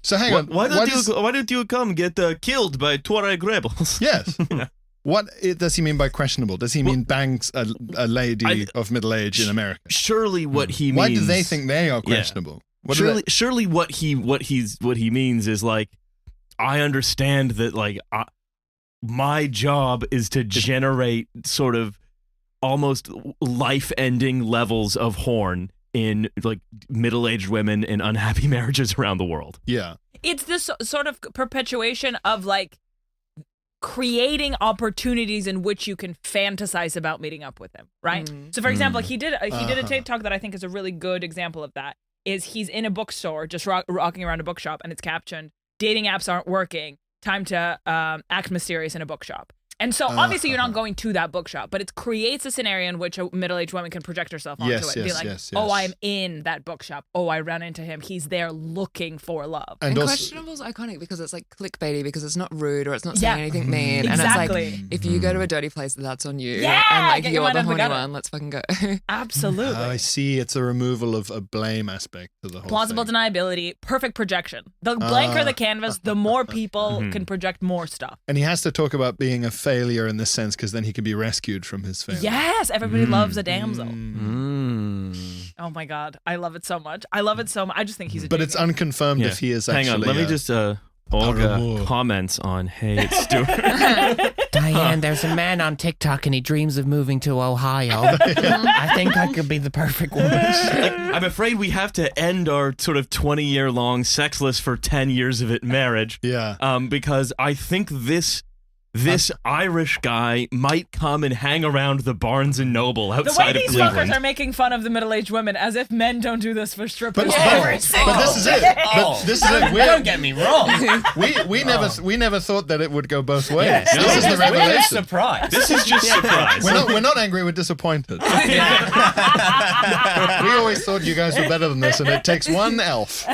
So hang on. Why don't you come get killed by Tuareg rebels? Yes. What does he mean by questionable? Does he mean bangs a lady of middle age in America? Surely what he means. Why do they think they are questionable? Yeah. Surely what he means is like, I understand that like my job is to generate sort of almost life-ending levels of horn in like middle-aged women in unhappy marriages around the world. Yeah. It's this sort of perpetuation of like creating opportunities in which you can fantasize about meeting up with him, right? So for example, he did a TikTok that I think is a really good example of that. Is he's in a bookstore just rocking around a bookshop, and it's captioned, dating apps aren't working, time to act mysterious in a bookshop. And so obviously you're not going to that bookshop, but it creates a scenario in which a middle-aged woman can project herself onto it and be like, oh, I'm in that bookshop. Oh, I ran into him. He's there looking for love. And questionable's iconic because it's like clickbaity, because it's not rude or it's not saying anything mean. Exactly. And it's like, if you go to a dirty place, that's on you. Yeah, and like get you're your the mind horny up the one, let's fucking go. Absolutely. I see. It's a removal of a blame aspect to the whole Plausible thing. deniability, perfect projection. The blanker the canvas, the more people can project more stuff. And he has to talk about being a failure in this sense, because then he can be rescued from his failure. Yes, everybody loves a damsel. Oh my god, I love it so much. I just think he's a But genius. it's unconfirmed if he is actually. Hang on, let me just. Olga comments on, hey, it's Stuart. Diane, there's a man on TikTok and he dreams of moving to Ohio. I think I could be the perfect woman. I'm afraid we have to end our sort of 20-year-long sexless for 10 years of it marriage. Yeah. Because I think this Irish guy might come and hang around the Barnes and Noble outside the way of these Cleveland. fuckers are making fun of the middle-aged women as if men don't do this for strippers. But this is it. But this is it. Don't get me wrong. We never thought that it would go both ways. Yes. This is the We're revelation. surprised. This is just surprise. We're not angry. We're disappointed. We always thought you guys were better than this, and it takes one elf.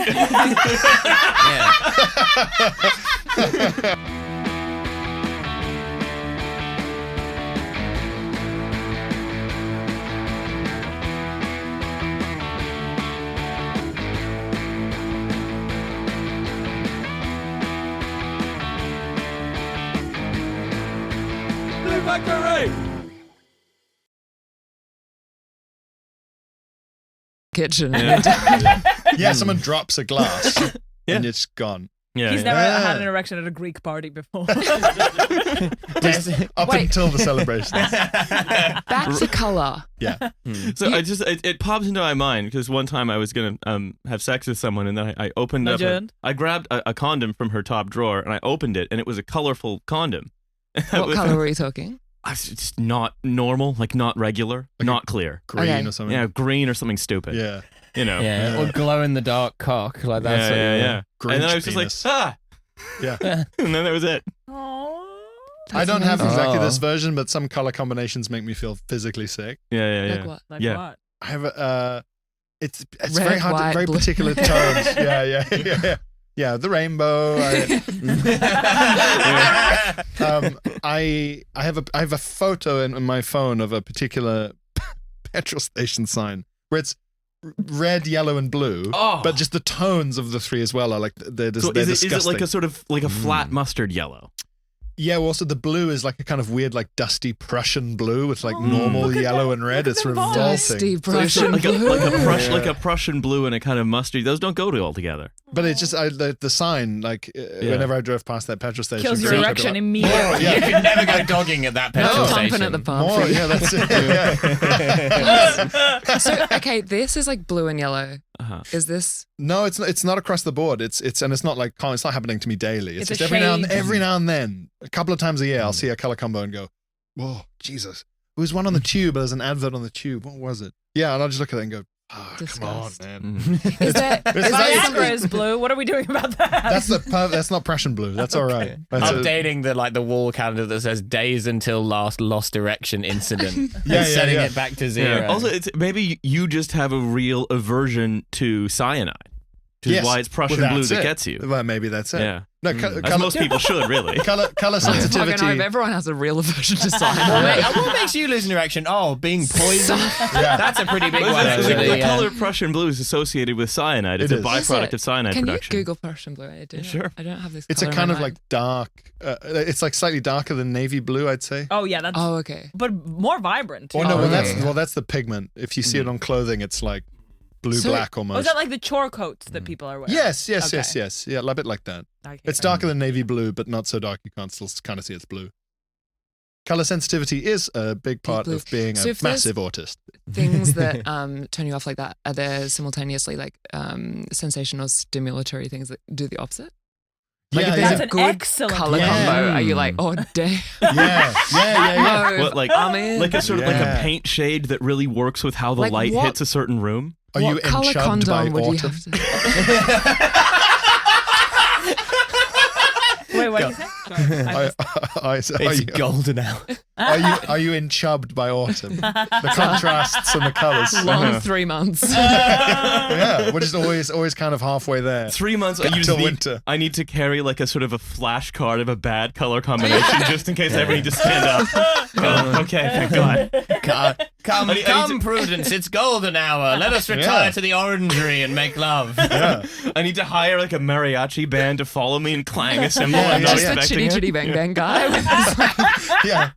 Factory! Kitchen. Yeah, someone drops a glass and it's gone. Yeah, He's yeah. never had an erection at a Greek party before. Up until the celebration. Back to color. Yeah. So it pops into my mind because one time I was gonna have sex with someone and then I opened up. I grabbed a condom from her top drawer and I opened it and it was a colorful condom. What color were you talking? It's not normal, like not regular, Like not clear. Green or something. Yeah, green or something stupid. Yeah. You know. Yeah, or glow in the dark cock like that. Yeah. Grinch And then I was penis. just like, Yeah. and then that was it. Aww. I don't have amazing. exactly this version, but some color combinations make me feel physically sick. Yeah. Like what? Like Yeah. what? I have a, it's Red, very hard, white, very blue. particular tones. Yeah, the rainbow. I have a photo in my phone of a particular petrol station sign where it's red, yellow, and blue. Oh. But just the tones of the three as well are like they're So disgusting. is it like a sort of like a flat mustard yellow? Yeah, well, also the blue is like a kind of weird, like dusty Prussian blue with like Oh, normal look at yellow them- and red. look at It's them balls. revolting. Dusty So it's Prussian like a blue. like a Prussian blue and a kind of mustard. Those don't go all together. But it's just the sign, like whenever I drove past that petrol station, Kills your it was erection like, immediately. Oh, You could never go dogging at that petrol Pumping station. at the pump. More, yeah, that's it. Yeah. So okay, this is like blue and yellow. Uh-huh. Is this? No, it's not across the board. It's and it's not like it's not happening to me daily. It's It's just a every shade. now and then, a couple of times a year, I'll see a color combo and go, "Whoa, Jesus!" It was one on the tube. There's an advert on the tube. What was it? Yeah, and I'll just look at it and go, "Oh, come on, Disgust. man." Is there? It's is like- there Viagra something? is blue. What are we doing about that? That's not Prussian blue. That's all right. That's Updating the wall calendar that says days until last lost erection incident. Yeah, and setting yeah. it back to zero. Yeah. Also, it's maybe you just have a real aversion to cyanide, which is Yes. why it's Prussian Well, blue that's that it. gets you. Well, maybe that's it. Yeah. No, As most people should, really. color Fucking sensitivity. hope everyone has a real aversion to What cyanide. makes you lose an erection? Oh, being poisoned. Yeah. That's a pretty big Well, one. the Actually. color Prussian blue is associated with cyanide. It's It a is. byproduct Is it? of cyanide Can production. you Google Prussian blue? I do. Sure. I don't have this. It's a colour in kind my of like mind. dark. It's like slightly darker than navy blue, I'd say. Oh yeah, that's. Oh, okay. But more vibrant. Oh no, Oh, well okay. that's the pigment. If you see it on clothing, it's like blue So- black Oh, is almost. that like the chore coats that people are wearing? Yes. Okay. Yeah, a bit like that. Okay. It's darker than navy blue, but not so dark you can't still kind of see it's blue. Color sensitivity is a big part blue. of being So a if there's- massive autist. Things that turn you off like that, are there simultaneously like sensation or stimulatory things that do the opposite? Like Yeah, if there's That's a an good excellent color question. combo, are you like, oh damn? yeah. No, What, like, I'm in. like a sort of like a Yeah. paint shade that really works with how the Like light what- hits a certain room. Are what you color enchubbed by condom would you autumn? have to? Wait, what did you say? Sorry. I missed- It's golden hour. Are you enchubbed by autumn? The contrasts and the colors. Long 3 months. Yeah, we're just always kind of halfway there. 3 months. Got I till need, winter. I need to carry like a sort of a flashcard of a bad color combination just in case I ever need to stand up. Oh, okay, thank God. Come, I need come, to- Prudence, it's golden hour. Let us retire Yeah. to the orangery and make love. Yeah. I need to hire like a mariachi band to follow me and clang a cymbal. Yeah, I'm not Just the expecting chitty it. chitty bang bang guy. With his, like, Yeah.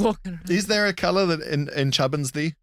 walking around. Is there a color that in Chubbins thee?